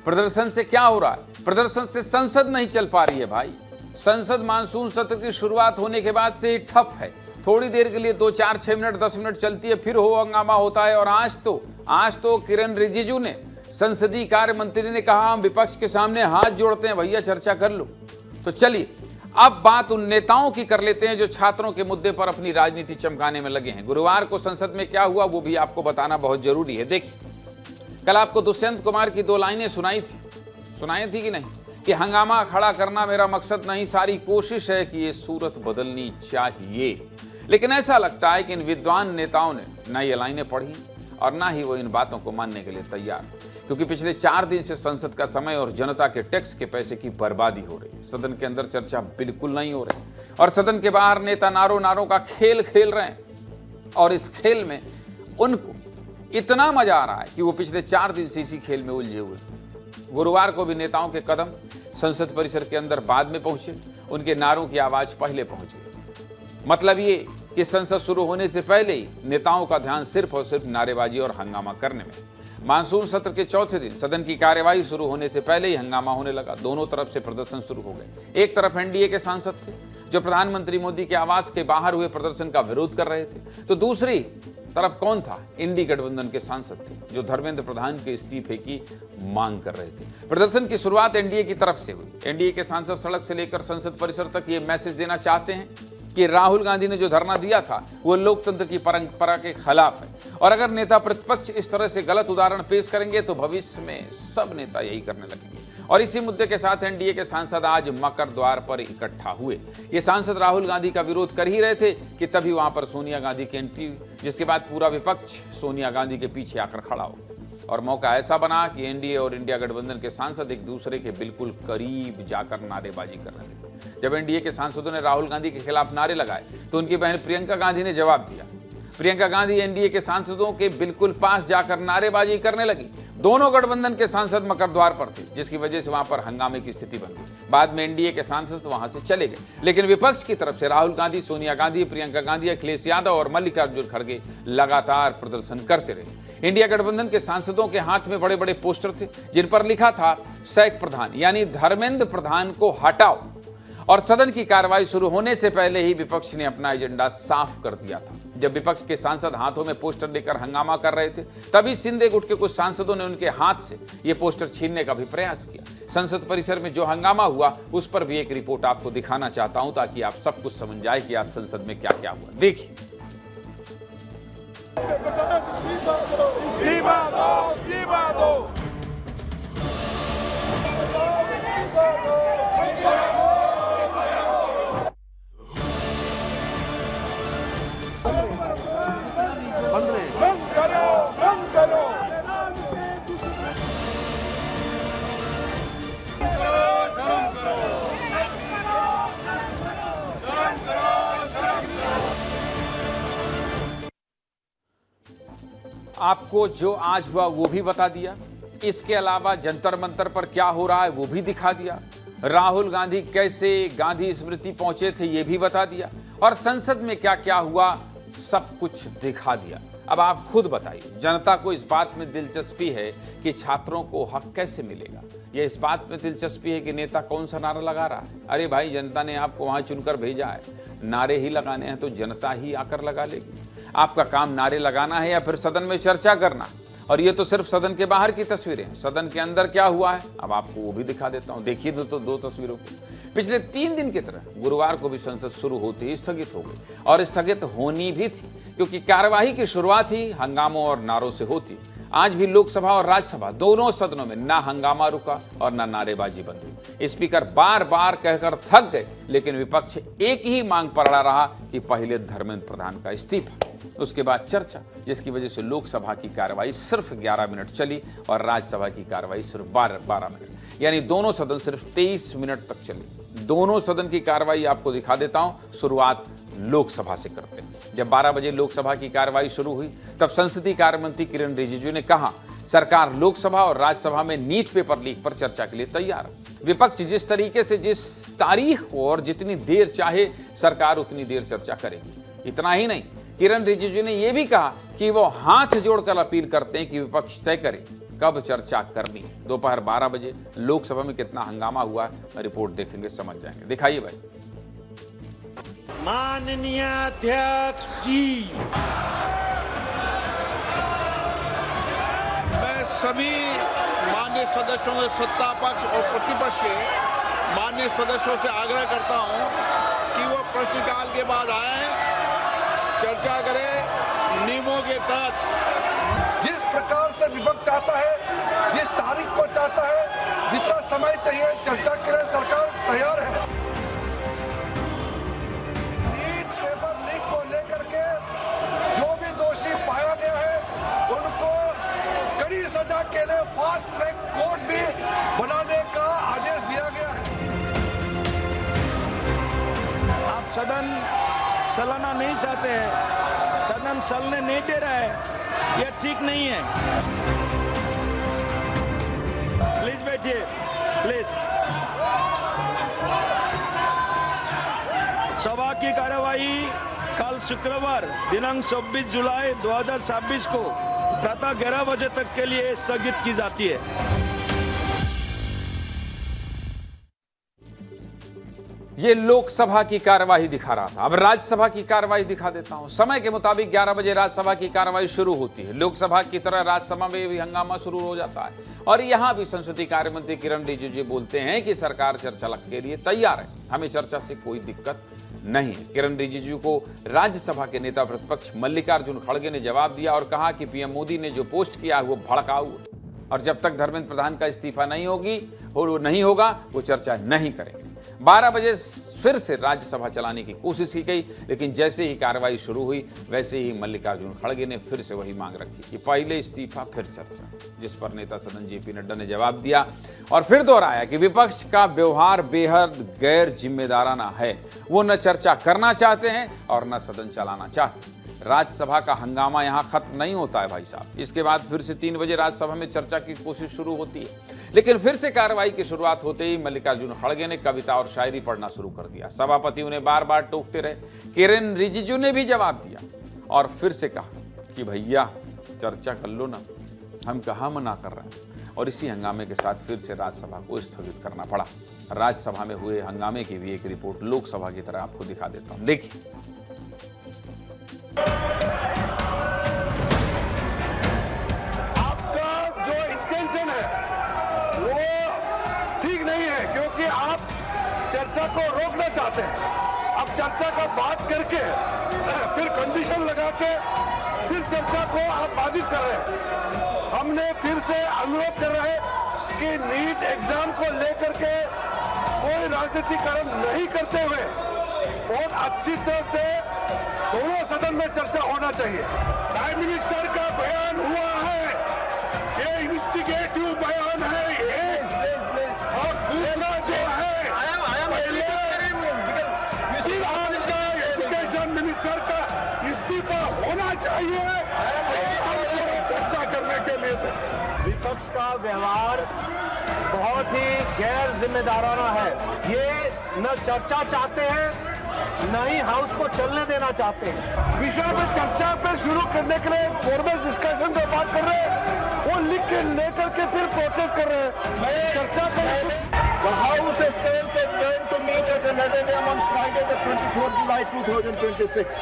प्रदर्शन से क्या हो रहा है? प्रदर्शन से संसद नहीं चल पा रही है भाई। संसद मानसून सत्र की शुरुआत होने के बाद से ही ठप है। थोड़ी देर के लिए 2, 4, 6 मिनट 10 मिनट चलती है, फिर हो हंगामा होता है। और आज तो किरण रिजिजू ने, संसदीय कार्य मंत्री ने कहा हम विपक्ष के सामने हाथ जोड़ते हैं, भैया चर्चा कर लो। तो चलिए अब बात उन नेताओं की कर लेते हैं जो छात्रों के मुद्दे पर अपनी राजनीति चमकाने में लगे हैं। गुरुवार को संसद में क्या हुआ वो भी आपको बताना बहुत जरूरी है। देखिए, कल आपको दुष्यंत कुमार की 2 लाइनें सुनाई थी कि नहीं, कि हंगामा खड़ा करना मेरा मकसद नहीं, सारी कोशिश है कि ये सूरत बदलनी चाहिए। लेकिन ऐसा लगता है कि इन विद्वान नेताओं ने ना ये लाइनें पढ़ी और ना ही वो इन बातों को मानने के लिए तैयार, क्योंकि पिछले 4 दिन से संसद का समय और जनता के टैक्स के पैसे की बर्बादी हो रही है। सदन के अंदर चर्चा बिल्कुल नहीं हो रही और सदन के बाहर नेता नारों का खेल खेल रहे हैं। और इस खेल में उनको इतना मजा आ रहा है कि वो पिछले 4 दिन से इसी खेल में उलझे हुए। गुरुवार को भी नेताओं के कदम संसद परिसर के अंदर बाद में पहुंचे, उनके नारों की आवाज पहले पहुंच गई। मतलब ये कि संसद शुरू होने से पहले ही नेताओं का ध्यान सिर्फ और सिर्फ नारेबाजी और हंगामा करने में। मानसून सत्र के चौथे दिन सदन की कार्यवाही शुरू होने से पहले ही हंगामा होने लगा। दोनों तरफ से प्रदर्शन शुरू हो गए। एक तरफ एनडीए के सांसद थे जो प्रधानमंत्री मोदी के आवास के बाहर हुए प्रदर्शन का विरोध कर रहे थे, तो दूसरी तरफ कौन था? इंडी गठबंधन के सांसद थे जो धर्मेंद्र प्रधान के इस्तीफे की मांग कर रहे थे। प्रदर्शन की शुरुआत एनडीए की तरफ से हुई। एनडीए के सांसद सड़क से लेकर संसद परिसर तक ये मैसेज देना चाहते हैं कि राहुल गांधी ने जो धरना दिया था वो लोकतंत्र की परंपरा के खिलाफ है, और अगर नेता प्रतिपक्ष इस तरह से गलत उदाहरण पेश करेंगे तो भविष्य में सब नेता यही करने लगेंगे। और इसी मुद्दे के साथ एनडीए के सांसद आज मकर द्वार पर इकट्ठा हुए। ये सांसद राहुल गांधी का विरोध कर ही रहे थे कि तभी वहां पर सोनिया गांधी की एंट्री, जिसके बाद पूरा विपक्ष सोनिया गांधी के पीछे आकर खड़ा हो। और मौका ऐसा बना कि एनडीए और इंडिया गठबंधन के सांसद एक दूसरे के बिल्कुल करीब जाकर नारेबाजी करने लगे। जब एनडीए के सांसदों ने राहुल गांधी के खिलाफ नारे लगाए तो उनकी बहन प्रियंका गांधी ने जवाब दिया। प्रियंका गांधी एनडीए के सांसदों के बिल्कुल पास जाकर नारेबाजी करने लगी। दोनों गठबंधन के सांसद मकर द्वार पर थे, जिसकी वजह से वहां पर हंगामे की स्थिति बन गई। बाद में एनडीए के सांसद वहां से चले गए, लेकिन विपक्ष की तरफ से राहुल गांधी, सोनिया गांधी, प्रियंका गांधी, अखिलेश यादव और मल्लिकार्जुन खड़गे लगातार प्रदर्शन करते रहे। इंडिया गठबंधन के सांसदों के हाथ में बड़े बड़े पोस्टर थे जिन पर लिखा था सैक प्रधान यानी धर्मेंद्र प्रधान को हटाओ। और सदन की कार्रवाई शुरू होने से पहले ही विपक्ष ने अपना एजेंडा साफ कर दिया था। जब विपक्ष के सांसद हाथों में पोस्टर लेकर हंगामा कर रहे थे, तभी शिंदे गुट के कुछ सांसदों ने उनके हाथ से ये पोस्टर छीनने का भी प्रयास किया। संसद परिसर में जो हंगामा हुआ उस पर भी एक रिपोर्ट आपको दिखाना चाहता हूं, ताकि आप सब कुछ समझ जाए कि आज संसद में क्या क्या हुआ। देखिए, आपको जो आज हुआ वो भी बता दिया। इसके अलावा जंतर मंतर पर क्या हो रहा है वो भी दिखा दिया। राहुल गांधी कैसे गांधी स्मृति पहुंचे थे ये भी बता दिया, और संसद में क्या क्या हुआ सब कुछ दिखा दिया। अब आप खुद बताइए, जनता को इस बात में दिलचस्पी है कि छात्रों को हक कैसे मिलेगा, या इस बात में दिलचस्पी है कि नेता कौन सा नारा लगा रहा है? अरे भाई, जनता ने आपको वहां चुनकर भेजा है, नारे ही लगाने हैं तो जनता ही आकर लगा लेगी। आपका काम नारे लगाना है या फिर सदन में चर्चा करना? और ये तो सिर्फ सदन के बाहर की तस्वीरें, सदन के अंदर क्या हुआ है अब आपको वो भी दिखा देता हूं। देखिए तो 2 तस्वीरों को। पिछले 3 दिन की तरह गुरुवार को भी संसद शुरू होते ही स्थगित हो गई, और स्थगित होनी भी थी क्योंकि कार्यवाही की शुरुआत ही हंगामों और नारों से होती। आज भी लोकसभा और राज्यसभा दोनों सदनों में ना हंगामा रुका और ना नारेबाजी बंद हुई। स्पीकर बार बार कहकर थक गए, लेकिन विपक्ष एक ही मांग पर अड़ा रहा कि पहले धर्मेंद्र प्रधान का इस्तीफा, उसके बाद चर्चा, जिसकी वजह से लोकसभा की कार्रवाई सिर्फ 11 मिनट चली और राज्यसभा की कार्रवाई सिर्फ 12 मिनट, यानी दोनों सदन सिर्फ 23 मिनट तक चली। दोनों सदन की कार्रवाई आपको दिखा देता हूं। शुरुआत लोकसभा से करते हैं। जब 12 बजे लोकसभा की कार्रवाई शुरू हुई तब संसदीय कार्य मंत्री किरण रिजिजू ने कहा, सरकार लोकसभा और राज्यसभा में नीट पेपर लीक पर चर्चा के लिए तैयार है। विपक्ष जिस तरीके से, जिस तारीख को और जितनी देर चाहे सरकार उतनी देर चर्चा करेगी। इतना ही नहीं, किरण रिजिजू ने यह भी कहा कि वो हाथ जोड़कर अपील करते हैं कि विपक्ष तय करे कब चर्चा करनी। दोपहर 12 बजे लोकसभा में कितना हंगामा हुआ, रिपोर्ट देखेंगे, समझ जाएंगे। दिखाइए भाई। माननीय अध्यक्ष जी, मैं सभी माननीय सदस्यों के सत्ता पक्ष और प्रतिपक्ष के माननीय सदस्यों से आग्रह करता हूं कि वो प्रश्नकाल के बाद आए, चर्चा करें नियमों के तहत। जिस प्रकार से विपक्ष चाहता है, जिस तारीख को चाहता है, जितना समय चाहिए चर्चा के लिए सरकार तैयार है। नीट पेपर लीक को लेकर के जो भी दोषी पाया गया है उनको कड़ी सजा के लिए फास्ट ट्रैक कोर्ट भी बनाने का आदेश दिया गया है। आप सदन चलाना नहीं चाहते हैं, सदन चलने नहीं दे रहा है, यह ठीक नहीं है। प्लीज बैठिए, प्लीज। सभा की कार्यवाही कल शुक्रवार दिनांक 26 जुलाई 2026 को प्रातः 11 बजे तक के लिए स्थगित की जाती है। ये लोकसभा की कार्यवाही दिखा रहा था, अब राज्यसभा की कार्यवाही दिखा देता हूं। समय के मुताबिक 11 बजे राज्यसभा की कार्यवाही शुरू होती है। लोकसभा की तरह राज्यसभा में भी हंगामा शुरू हो जाता है और यहां भी संसदीय कार्य मंत्री किरण रिजिजू बोलते हैं कि सरकार चर्चा के लिए तैयार है, हमें चर्चा से कोई दिक्कत नहीं है। किरण रिजिजू को राज्यसभा के नेता प्रतिपक्ष मल्लिकार्जुन खड़गे ने जवाब दिया और कहा कि पीएम मोदी ने जो पोस्ट किया वो भड़काऊ है और जब तक धर्मेंद्र प्रधान का इस्तीफा नहीं होगा वो चर्चा नहीं करेंगे। 12 बजे फिर से राज्यसभा चलाने की कोशिश की गई, लेकिन जैसे ही कार्रवाई शुरू हुई वैसे ही मल्लिकार्जुन खड़गे ने फिर से वही मांग रखी कि पहले इस्तीफा फिर चर्चा, जिस पर नेता सदन जेपी नड्डा ने जवाब दिया और फिर दोहराया कि विपक्ष का व्यवहार बेहद गैर जिम्मेदाराना है। वो न चर्चा करना चाहते हैं और न सदन चलाना चाहते। राज्यसभा का हंगामा यहां खत्म नहीं होता है भाई साहब। इसके बाद फिर से 3 बजे राज्यसभा में चर्चा की कोशिश शुरू होती है, लेकिन फिर से कार्रवाई की शुरुआत होते ही मल्लिकार्जुन खड़गे ने कविता और शायरी पढ़ना शुरू कर दिया। सभापति उन्हें बार बार टोकते रहे। किरेन रिजिजू ने भी जवाब दिया और फिर से कहा कि भैया चर्चा कर लो ना, हम कहाँ मना कर रहे हैं। और इसी हंगामे के साथ फिर से राज्यसभा को स्थगित करना पड़ा। राज्यसभा में हुए हंगामे की भी एक रिपोर्ट लोकसभा की तरह आपको दिखा देता हूं, देखिए। आपका जो इंटेंशन है वो ठीक नहीं है, क्योंकि आप चर्चा को रोकना चाहते हैं। अब चर्चा का बात करके फिर कंडीशन लगा के फिर चर्चा को आप बाधित कर रहे हैं। हमने फिर से अनुरोध कर रहे हैं कि नीट एग्जाम को लेकर के कोई राजनीतिकरण नहीं करते हुए बहुत अच्छी तरह से दोनों सदन में चर्चा होना चाहिए। प्राइम मिनिस्टर का बयान हुआ है, ये इन्वेस्टिगेटिव बयान है ये, और दूसरा जो है एजुकेशन मिनिस्टर का इस्तीफा होना चाहिए चर्चा करने के लिए। विपक्ष का व्यवहार बहुत ही गैर जिम्मेदाराना है। ये न चर्चा चाहते हैं न ही हाउस को चलने देना चाहते हैं। विषय में चर्चा पे शुरू करने के लिए फॉर्मल डिस्कशन जो बात कर रहे हैं वो लिख के लेकर के फिर प्रोटेस्ट कर रहे हैं। चर्चा करें। The House stands adjourned to meet at 11 a.m. on Friday, the 24th July 2026.